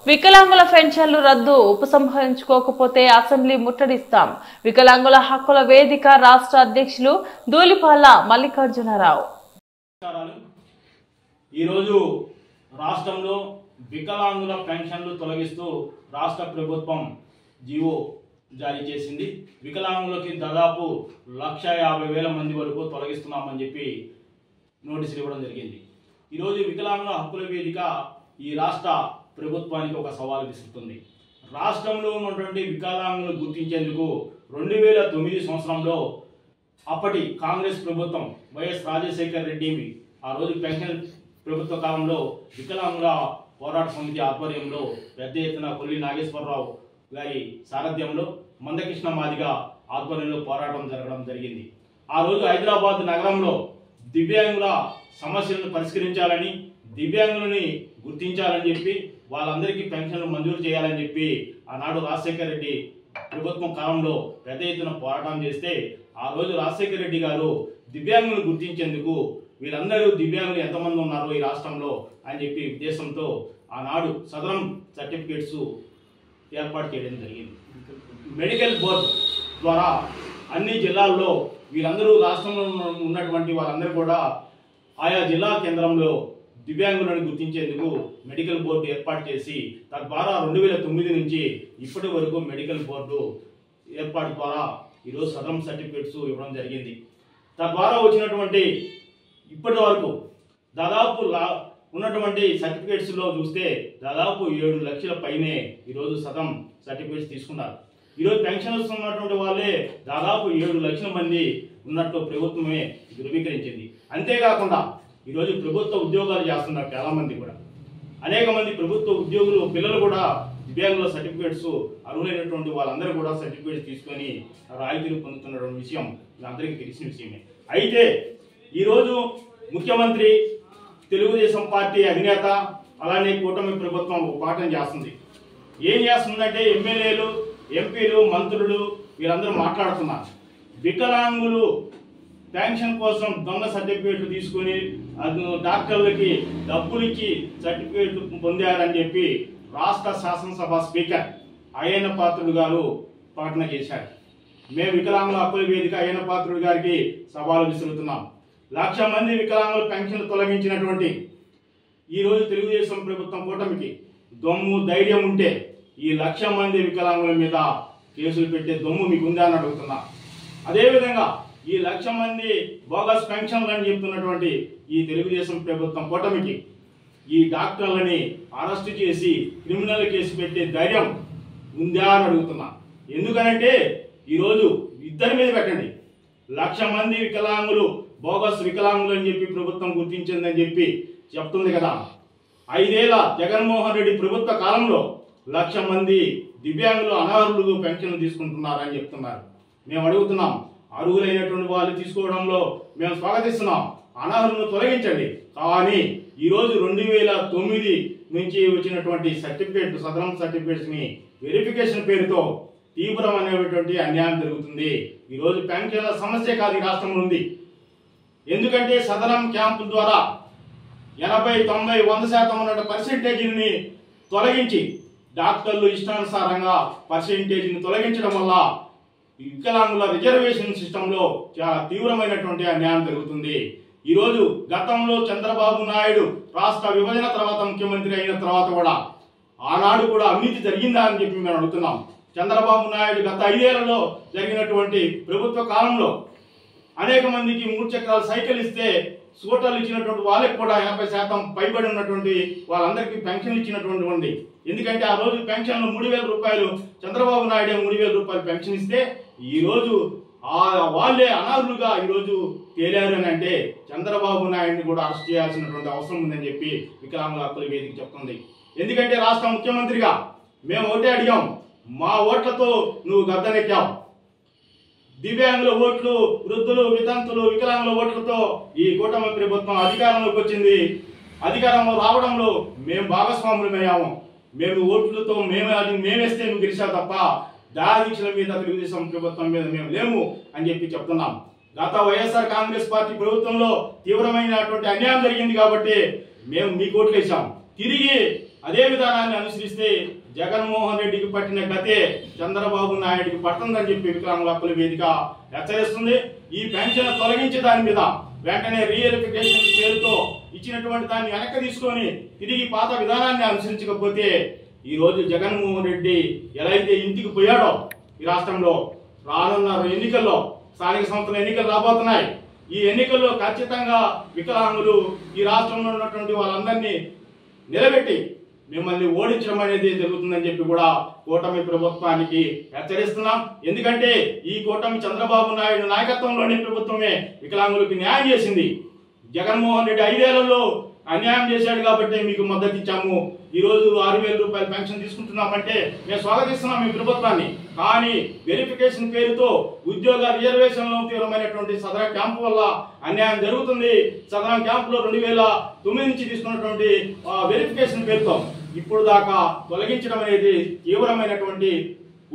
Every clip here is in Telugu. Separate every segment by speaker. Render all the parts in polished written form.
Speaker 1: వికలాంగుల పెన్షన్లు రద్దు ఉపసంహరించుకోకపోతే అసెంబ్లీ ముట్టడిస్తాం. వికలాంగుల హక్కుల వేదిక రాష్ట్ర అధ్యక్షులు దూలిపాల మల్లికార్జునరావు.
Speaker 2: ఈరోజు రాష్ట్రంలో వికలాంగుల పెన్షన్లు తొలగిస్తూ రాష్ట్ర ప్రభుత్వం జీవో జారీ చేసింది. వికలాంగులకి దాదాపు 1,50,000 మంది వరకు తొలగిస్తున్నామని చెప్పి నోటీసులు ఇవ్వడం జరిగింది. ఈరోజు వికలాంగుల హక్కుల వేదిక ఈ రాష్ట్ర ప్రభుత్వానికి ఒక సవాల్ విసురుతుంది. రాష్ట్రంలో ఉన్నటువంటి వికలాంగులను గుర్తించేందుకు 2009 సంవత్సరంలో అప్పటి కాంగ్రెస్ ప్రభుత్వం వైఎస్ రాజశేఖర రెడ్డి ఆ రోజు పెన్షన్ ప్రభుత్వ కాలంలో వికలాంగుల పోరాట సమితి ఆధ్వర్యంలో పెద్ద ఎత్తున కొల్లి నాగేశ్వరరావు గారి సారథ్యంలో మందకృష్ణ మాదిగ ఆధ్వర్యంలో పోరాటం జరగడం జరిగింది. ఆ రోజు హైదరాబాద్ నగరంలో దివ్యాంగుల సమస్యలను పరిష్కరించాలని, దివ్యాంగులని గుర్తించాలని చెప్పి వాళ్ళందరికీ పెన్షన్లు మంజూరు చేయాలని చెప్పి ఆనాడు రాజశేఖర రెడ్డి ప్రభుత్వం కాలంలో పెద్ద ఎత్తున పోరాటం చేస్తే ఆ రోజు రాజశేఖర రెడ్డి గారు దివ్యాంగులను గుర్తించేందుకు వీళ్ళందరూ దివ్యాంగులు ఎంతమంది ఉన్నారో ఈ రాష్ట్రంలో అని చెప్పి ఉద్దేశంతో ఆనాడు సదరం సర్టిఫికేట్స్ ఏర్పాటు చేయడం జరిగింది. మెడికల్ బోర్డు ద్వారా అన్ని జిల్లాల్లో వీళ్ళందరూ రాష్ట్రంలో ఉన్నటువంటి వాళ్ళందరూ కూడా ఆయా జిల్లా కేంద్రంలో దివ్యాంగులను గుర్తించేందుకు మెడికల్ బోర్డు ఏర్పాటు చేసి తద్వారా 2009 నుంచి ఇప్పటి వరకు మెడికల్ బోర్డు ఏర్పాటు ద్వారా ఈరోజు సదరం సర్టిఫికేట్స్ ఇవ్వడం జరిగింది. తద్వారా వచ్చినటువంటి ఇప్పటి వరకు దాదాపు ఉన్నటువంటి సర్టిఫికేట్స్లో చూస్తే దాదాపు 7 లక్షల పైనే ఈరోజు సదరం సర్టిఫికేట్స్ తీసుకున్నారు. ఈరోజు పెన్షన్ వస్తున్నటువంటి వాళ్ళే దాదాపు 7 లక్షల మంది ఉన్నట్టు ప్రభుత్వమే ధృవీకరించింది. అంతేకాకుండా ఈరోజు ప్రభుత్వ ఉద్యోగాలు చేస్తున్నారు చాలామంది కూడా. అనేక మంది ప్రభుత్వ ఉద్యోగులు పిల్లలు కూడా దివ్యాంగుల సర్టిఫికేట్స్ అర్హులైనటువంటి వాళ్ళందరూ కూడా సర్టిఫికేట్స్ తీసుకొని రాయితీలు పొందుతున్నటువంటి విషయం అందరికీ తెలిసిన విషయమే. అయితే ఈరోజు ముఖ్యమంత్రి, తెలుగుదేశం పార్టీ అధినేత, అలానే కూటమి ప్రభుత్వం ఒక పాఠం చేస్తుంది. ఏం చేస్తుందంటే ఎమ్మెల్యేలు, ఎంపీలు, మంత్రులు వీళ్ళందరూ మాట్లాడుతున్నారు. వికలాంగులు పెన్షన్ కోసం దొంగ సర్టిఫికేట్లు తీసుకొని డాక్టర్లకి డబ్బులు ఇచ్చి సర్టిఫికేట్లు పొందారని చెప్పి రాష్ట్ర శాసనసభ స్పీకర్ అయ్యన్న పాత్రుడు గారు ప్రకటన చేశారు. మేము వికలాంగుల హక్కుల వేదిక అయ్యన్న పాత్రుడు గారికి సవాలు విసురుతున్నాం. 1,00,000 మంది వికలాంగుల పెన్షన్లు తొలగించినటువంటి ఈరోజు తెలుగుదేశం ప్రభుత్వం కూటమికి దమ్ము ధైర్యం ఉంటే ఈ 1,00,000 మంది వికలాంగుల మీద కేసులు పెట్టే దమ్ము మీకు ఉందా అని అడుగుతున్నా. అదేవిధంగా ఈ 1,00,000 మంది బోగస్ పెన్షన్లు అని చెప్తున్నటువంటి ఈ తెలుగుదేశం ప్రభుత్వం కూటమికి ఈ డాక్టర్లని అరెస్ట్ చేసి క్రిమినల్ కేసు పెట్టే ధైర్యం ఉందా అని అడుగుతున్నా. ఎందుకనంటే ఈరోజు ఇద్దరి మీద పెట్టండి. 1,00,000 మంది వికలాంగులు బోగస్ వికలాంగులు అని చెప్పి ప్రభుత్వం గుర్తించిందని చెప్పి చెప్తుంది కదా. 5 ఏళ్ల జగన్మోహన్ రెడ్డి ప్రభుత్వ కాలంలో 1,00,000 మంది దివ్యాంగులు అనర్హులు పెన్షన్లు తీసుకుంటున్నారని చెప్తున్నారు. మేము అడుగుతున్నాం, అర్హులైనటువంటి వాళ్ళు తీసుకోవడంలో మేము స్వాగతిస్తున్నాం. అనర్హులను తొలగించండి. కానీ ఈరోజు 2009 నుంచి వచ్చినటువంటి సర్టిఫికేట్ సదరం సర్టిఫికేట్స్ని వెరిఫికేషన్ పేరుతో తీవ్రమైనటువంటి అన్యాయం జరుగుతుంది. ఈరోజు పెన్షన్ల సమస్య కాదు ఈ రాష్ట్రంలో ఉంది. ఎందుకంటే సదరం క్యాంపుల ద్వారా 80, 90, 100% ఉన్న పర్సెంటేజీని తొలగించి డాక్టర్లు ఇష్టానుసారంగా పర్సెంటేజీని తొలగించడం వల్ల వికలాంగుల రిజర్వేషన్ సిస్టంలో చాలా తీవ్రమైనటువంటి అన్యాయం జరుగుతుంది. ఈరోజు గతంలో చంద్రబాబు నాయుడు రాష్ట్ర విభజన తర్వాత ముఖ్యమంత్రి అయిన తర్వాత కూడా ఆనాడు కూడా అవినీతి జరిగిందా అని చెప్పి మేము అడుగుతున్నాం. చంద్రబాబు నాయుడు గత 5 ఏళ్లలో జరిగినటువంటి ప్రభుత్వ కాలంలో అనేక మందికి 3 చక్రాల సైకిల్ ఇస్తే స్కూటర్లు ఇచ్చినటువంటి వాళ్ళకి కూడా 80% పైబడి ఉన్నటువంటి వాళ్ళందరికీ పెన్షన్లు ఇచ్చినటువంటి. ఎందుకంటే ఆ రోజు పెన్షన్లు 3,000 రూపాయలు చంద్రబాబు నాయుడు 3,000 రూపాయలు పెన్షన్ ఇస్తే ఈరోజు వాళ్ళే అనర్హులుగా ఈరోజు తేలారు అని అంటే చంద్రబాబు నాయుడిని కూడా అరెస్ట్ చేయాల్సినటువంటి అవసరం ఉందని చెప్పి వికలాంగుల హక్కుల వేదిక చెప్తుంది. ఎందుకంటే రాష్ట్ర ముఖ్యమంత్రిగా మేము ఒకటే అడిగాం, మా ఓట్లతో నువ్వు గద్దెనెక్కావు. దివ్యాంగుల ఓట్లు, వృద్ధులు, వితంతులు, వికలాంగుల ఓట్లతో ఈ కూటమి ప్రభుత్వం అధికారంలోకి వచ్చింది. అధికారంలో రావడంలో మేము భాగస్వాములమయ్యాము. మేము ఓట్లతో మేమేస్తే నువ్వు గెలిచావు తప్ప దారిక్షల మీద తెలుగుదేశం ప్రభుత్వం మీద మేము లేము అని చెప్పి చెప్తున్నాం. గత వైఎస్ఆర్ కాంగ్రెస్ పార్టీ ప్రభుత్వంలో తీవ్రమైనటువంటి అన్యాయం జరిగింది కాబట్టి మేము మీ ఓట్లు వేసాం. తిరిగి అదే విధానాన్ని అనుసరిస్తే జగన్మోహన్ రెడ్డికి పట్టిన గతే చంద్రబాబు నాయుడికి పడుతుందని చెప్పి వికలాంగుల హక్కుల వేదిక హెచ్చరిస్తుంది. ఈ పెన్షన్ తొలగించే దాని మీద వెంటనే రీఎలిఫికేషన్ పేరుతో ఇచ్చినటువంటి దాన్ని వెనక్కి తీసుకొని తిరిగి పాత విధానాన్ని అనుసరించకపోతే ఈ రోజు జగన్మోహన్ రెడ్డి ఎలా అయితే ఇంటికి పోయాడో ఈ రాష్ట్రంలో రానున్న ఎన్నికల్లో స్థానిక సంస్థల ఎన్నికలు రాబోతున్నాయి. ఈ ఎన్నికల్లో ఖచ్చితంగా వికలాంగులు ఈ రాష్ట్రంలో ఉన్నటువంటి వాళ్ళందరినీ నిలబెట్టి మిమ్మల్ని ఓడించడం అనేది జరుగుతుందని చెప్పి కూడా కూటమి ప్రభుత్వానికి హెచ్చరిస్తున్నాం. ఎందుకంటే ఈ కూటమి చంద్రబాబు నాయుడు నాయకత్వంలోని ప్రభుత్వమే వికలాంగులకు న్యాయం చేసింది. జగన్మోహన్ రెడ్డి 5 ఏళ్లలో అన్యాయం చేశాడు కాబట్టి మీకు మద్దతు ఇచ్చాము. ఈ రోజు 6,000 రూపాయల పెన్షన్ తీసుకుంటున్నామంటే మేము స్వాగతిస్తున్నాం ఈ ప్రభుత్వాన్ని. కానీ వెరిఫికేషన్ పేరుతో ఉద్యోగ రిజర్వేషన్లో తీవ్రమైనటువంటి సదరం క్యాంపు వల్ల అన్యాయం జరుగుతుంది. సదరం క్యాంపులో 2009 నుంచి తీసుకున్నటువంటి వెరిఫికేషన్ పేరుతో ఇప్పుడు దాకా తొలగించడం అనేది తీవ్రమైనటువంటి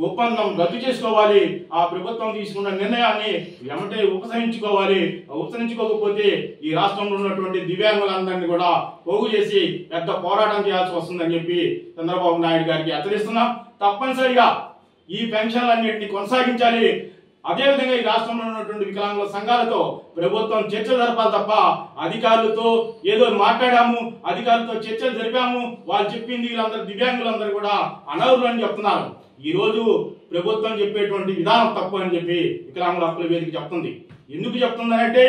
Speaker 2: ఒప్పందం రద్దు చేసుకోవాలి. ఆ ప్రభుత్వం తీసుకున్న నిర్ణయాన్ని వెంటనే ఉపసంహరించుకోవాలి. ఉపసంహరించుకోకపోతే ఈ రాష్ట్రంలో ఉన్నటువంటి దివ్యాంగులందరినీ కూడా పోగు చేసి పెద్ద పోరాటం చేయాల్సి వస్తుందని చెప్పి చంద్రబాబు నాయుడు గారికి హెచ్చరిస్తున్నాం. తప్పనిసరిగా ఈ పెన్షన్లన్నింటినీ కొనసాగించాలి. అదేవిధంగా ఈ రాష్ట్రంలో ఉన్నటువంటి వికలాంగుల సంఘాలతో ప్రభుత్వం చర్చలు జరపాలి తప్ప అధికారులతో ఏదో మాట్లాడాము, అధికారులతో చర్చలు జరిపాము, వాళ్ళు చెప్పింది వీళ్ళందరూ దివ్యాంగులందరూ కూడా అనర్హులు అని చెప్తున్నారు. ఈ రోజు ప్రభుత్వం చెప్పేటువంటి విధానం తప్పు అని చెప్పి వికలాంగుల హక్కుల వేదిక చెప్తుంది. ఎందుకు చెప్తుందంటే